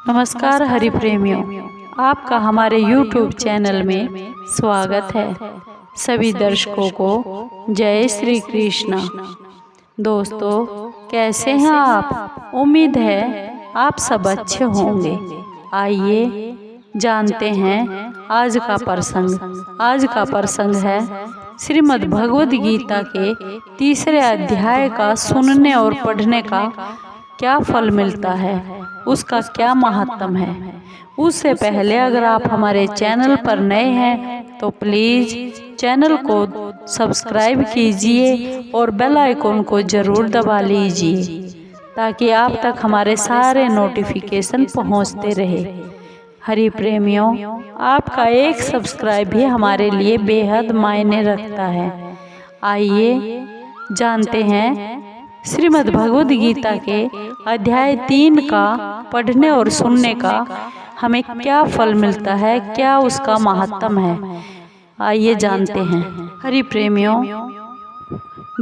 नमस्कार हरि प्रेमियों, आपका हमारे YouTube चैनल में स्वागत है। सभी दर्शकों को जय श्री कृष्ण। दोस्तों, कैसे हैं आप? उम्मीद है आप सब अच्छे होंगे। आइए जानते हैं आज का प्रसंग। आज का प्रसंग है श्रीमद् भगवद गीता के तीसरे अध्याय का सुनने और पढ़ने का क्या फल मिलता है, उसका क्या महत्व है। उससे पहले अगर आप हमारे चैनल पर नए हैं तो प्लीज़ चैनल को सब्सक्राइब कीजिए और बेल आइकन को ज़रूर दबा लीजिए ताकि आप तक हमारे सारे नोटिफिकेशन पहुंचते रहे। हरि प्रेमियों, आपका एक सब्सक्राइब भी हमारे लिए बेहद मायने रखता है। आइए जानते हैं श्रीमद् भगवद गीता के अध्याय 3 का पढ़ने और सुनने का हमें क्या फल मिलता है, क्या उसका महत्व है। आइए जानते हैं। हरि प्रेमियों,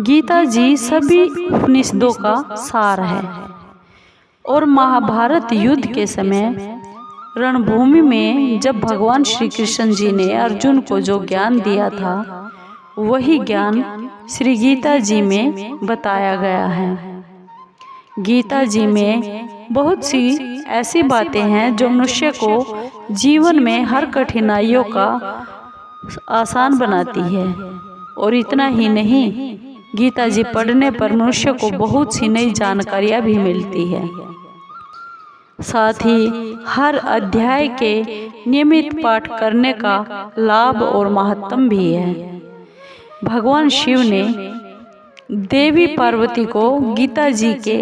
गीता जी सभी उपनिषदों का सार है और महाभारत युद्ध के समय रणभूमि में जब भगवान श्री कृष्ण जी ने अर्जुन को जो ज्ञान दिया था, वही ज्ञान श्री गीता जी में बताया गया है। गीता जी में बहुत सी ऐसी बातें हैं जो मनुष्य को जीवन में हर कठिनाइयों का आसान बनाती है। और इतना ही नहीं, गीता जी पढ़ने पर मनुष्य को बहुत सी नई जानकारियाँ भी मिलती है। साथ ही हर अध्याय के नियमित पाठ करने का लाभ और महत्व भी है। भगवान शिव ने देवी पार्वती को गीता जी के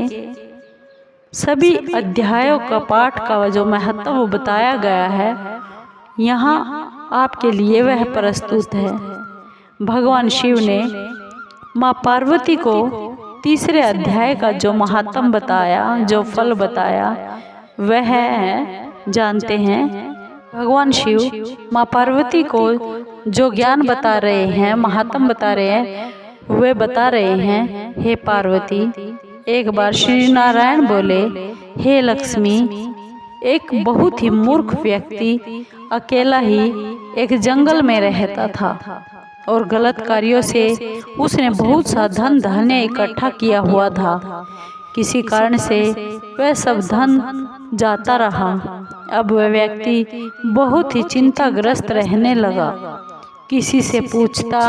सभी अध्यायों का पाठ का जो महत्व बताया गया है, यहाँ आपके लिए वह प्रस्तुत है। भगवान शिव ने माँ पार्वती को तीसरे अध्याय का जो महत्व बताया, जो फल बताया, वह है जानते हैं। भगवान शिव माँ पार्वती को जो ज्ञान बता रहे हैं, महात्म बता रहे हैं, वे बता रहे हैं, हे पार्वती, एक बार श्री नारायण बोले, हे लक्ष्मी, एक बहुत ही मूर्ख व्यक्ति अकेला ही एक जंगल में रहता था और गलत कार्यों से उसने बहुत सा धन धान्य इकट्ठा किया हुआ था। किसी कारण से वह सब धन जाता रहा। अब वह व्यक्ति बहुत ही चिंताग्रस्त रहने लगा। किसी से पूछता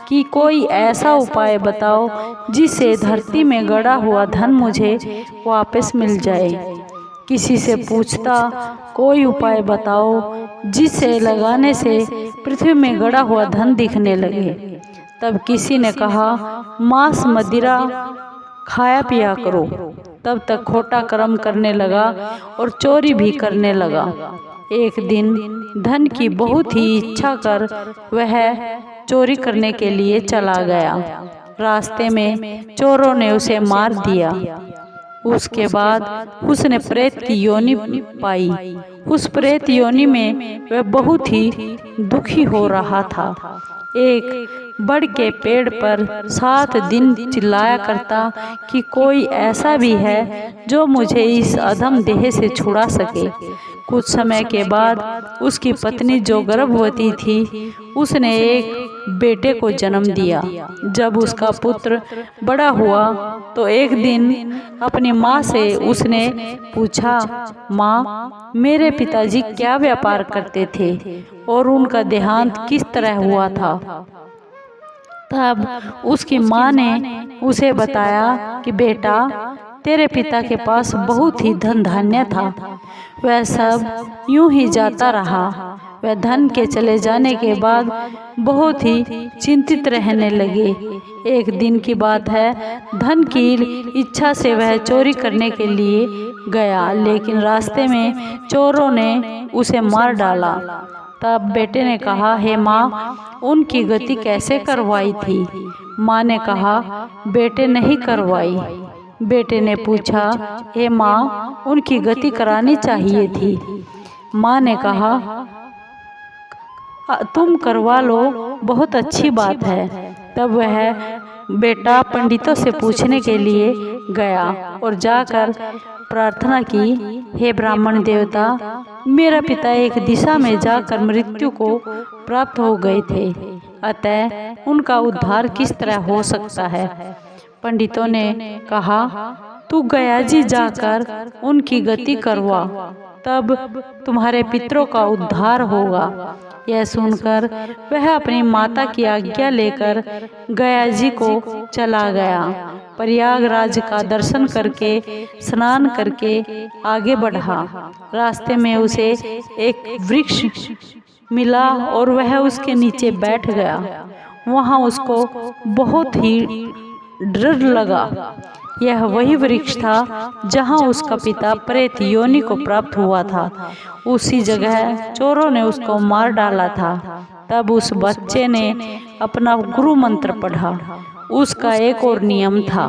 कि कोई ऐसा उपाय बताओ जिससे धरती में गड़ा हुआ धन मुझे वापस मिल जाए। किसी से पूछता कोई उपाय बताओ जिससे लगाने से पृथ्वी में गड़ा हुआ धन दिखने लगे। तब किसी ने कहा, मांस मदिरा खाया पिया करो। तब तक खोटा कर्म करने लगा और चोरी भी करने लगा। एक दिन धन की बहुत ही इच्छा कर वह चोरी करने के लिए चला गया। रास्ते में चोरों ने उसे मार दिया। उसके बाद उसने प्रेत की योनि पाई। उस प्रेत योनि में वह बहुत ही दुखी हो रहा था। एक बड़ के पेड़ पर 7 दिन चिल्लाया करता कि कोई ऐसा भी है जो मुझे इस अधम देह से छुड़ा सके। कुछ समय के बाद उसकी पत्नी जो गर्भवती थी, उसने एक बेटे को जन्म दिया। जब उसका पुत्र बड़ा हुआ तो एक दिन अपनी माँ से उसने पूछा, माँ, मेरे पिताजी क्या व्यापार करते थे और उनका देहांत किस तरह हुआ था? तब उसकी माँ ने उसे बताया कि बेटा, तेरे पिता के पास बहुत ही धन धान्य था, वह सब यूं ही जाता रहा। वह धन के चले जाने के बाद बहुत ही चिंतित रहने लगे। एक दिन की बात है, धन की इच्छा से वह चोरी करने के लिए गया, लेकिन रास्ते में चोरों ने उसे मार डाला। तब बेटे ने कहा, हे माँ, उनकी गति कैसे करवाई थी? माँ ने कहा, बेटे नहीं करवाई। बेटे ने पूछा, हे माँ, उनकी गति करानी चाहिए थी। माँ ने कहा, तुम करवा लो, बहुत अच्छी बात है। तब वह बेटा पंडितों से पूछने के लिए गया और जाकर प्रार्थना की हे ब्राह्मण देवता, मेरा पिता एक दिशा में जाकर मृत्यु को प्राप्त हो गए थे, अतः उनका उद्धार किस तरह हो सकता है। पंडितों ने कहा, तू गया जी जाकर उनकी गति करवा, तब तुम्हारे पितरों का उद्धार होगा। यह सुनकर वह अपनी माता की आज्ञा लेकर गया जी को चला गया। प्रयागराज का दर्शन करके स्नान करके आगे बढ़ा। रास्ते में उसे एक वृक्ष मिला और वह उसके नीचे बैठ गया। वहाँ उसको बहुत ही डर लगा। यह वही वृक्ष था जहाँ उसका पिता प्रेत योनि को प्राप्त हुआ था। उसी जगह चोरों ने उसको मार डाला था। तब उस बच्चे ने अपना गुरु मंत्र पढ़ा। उसका एक और नियम था,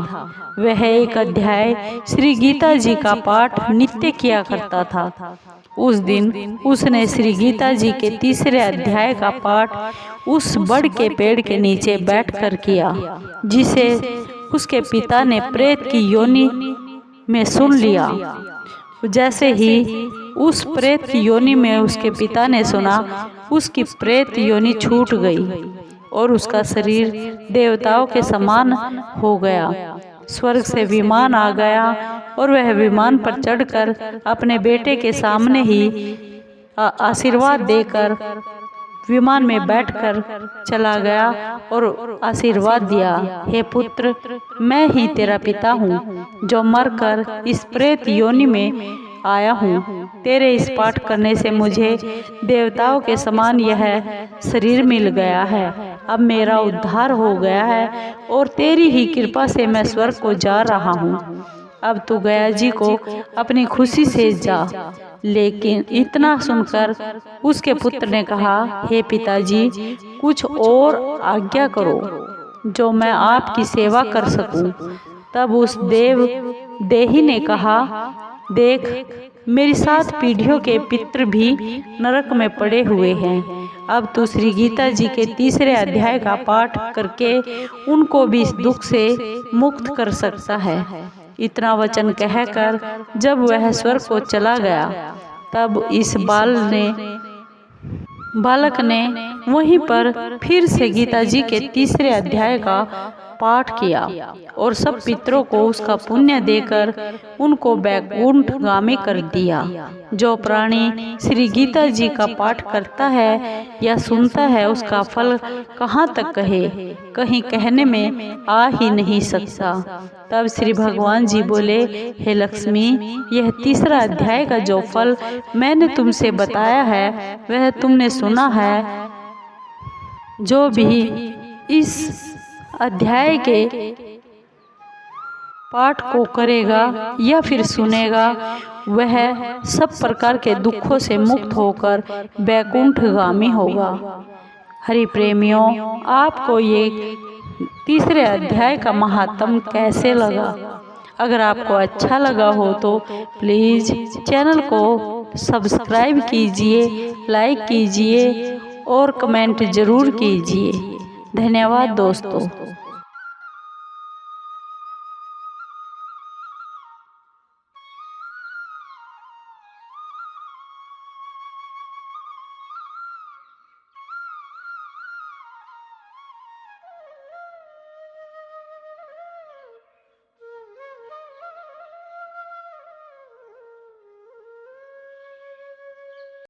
वह एक अध्याय श्री गीता जी का पाठ नित्य किया करता था। उस दिन उसने श्री गीता जी के तीसरे अध्याय का पाठ उस बड़ के पेड़ के नीचे बैठकर किया, जिसे उसके पिता ने प्रेत की योनि में सुन लिया। जैसे ही उस प्रेत की योनि में उसके पिता ने सुना, उसकी प्रेत योनि छूट गई और उसका शरीर देवताओं के समान हो गया। स्वर्ग से विमान आ गया और वह विमान पर चढ़कर अपने बेटे के सामने ही आशीर्वाद देकर विमान में बैठकर चला गया और आशीर्वाद दिया, हे पुत्र, मैं ही तेरा पिता हूँ जो मरकर इस प्रेत योनि में आया हूँ। तेरे इस पाठ करने से मुझे देवताओं के समान यह शरीर मिल गया है। अब मेरा उद्धार हो गया है और तेरी ही कृपा से मैं स्वर्ग को जा रहा हूँ। अब तू गया जी को अपनी खुशी से जा। लेकिन इतना सुनकर उसके पुत्र ने कहा, हे पिताजी, कुछ और आज्ञा करो जो मैं आपकी सेवा कर सकूं। तब उस देही ने कहा, देख, मेरी 7 पीढ़ियों के पितृ भी नरक में पड़े हुए हैं। अब तू श्री गीता जी के तीसरे अध्याय का पाठ करके उनको भी इस दुख से मुक्त कर सकता है। इतना वचन कहकर जब वह स्वर्ग को चला गया, तब इस बालक ने वहीं पर फिर से गीता जी के तीसरे अध्याय का पाठ किया और सब पितरों को उसका पुण्य देकर उनको वैकुंठगामी कर दिया। जो प्राणी श्री गीता जी का पाठ करता है या सुनता है, उसका फल कहाँ तक कहे, कहीं कहने में आ ही नहीं सकता। तब श्री भगवान जी बोले, हे लक्ष्मी, यह तीसरा अध्याय का जो फल मैंने तुमसे बताया है वह तुमने सुना है। जो भी इस अध्याय के पाठ को करेगा या फिर सुनेगा, वह सब प्रकार के दुखों से मुक्त होकर वैकुंठगामी होगा। हरि प्रेमियों, आपको ये तीसरे अध्याय का महात्म कैसे लगा? अगर आपको अच्छा लगा हो तो प्लीज़ चैनल को सब्सक्राइब कीजिए, लाइक कीजिए और कमेंट ज़रूर कीजिए। धन्यवाद दोस्तों।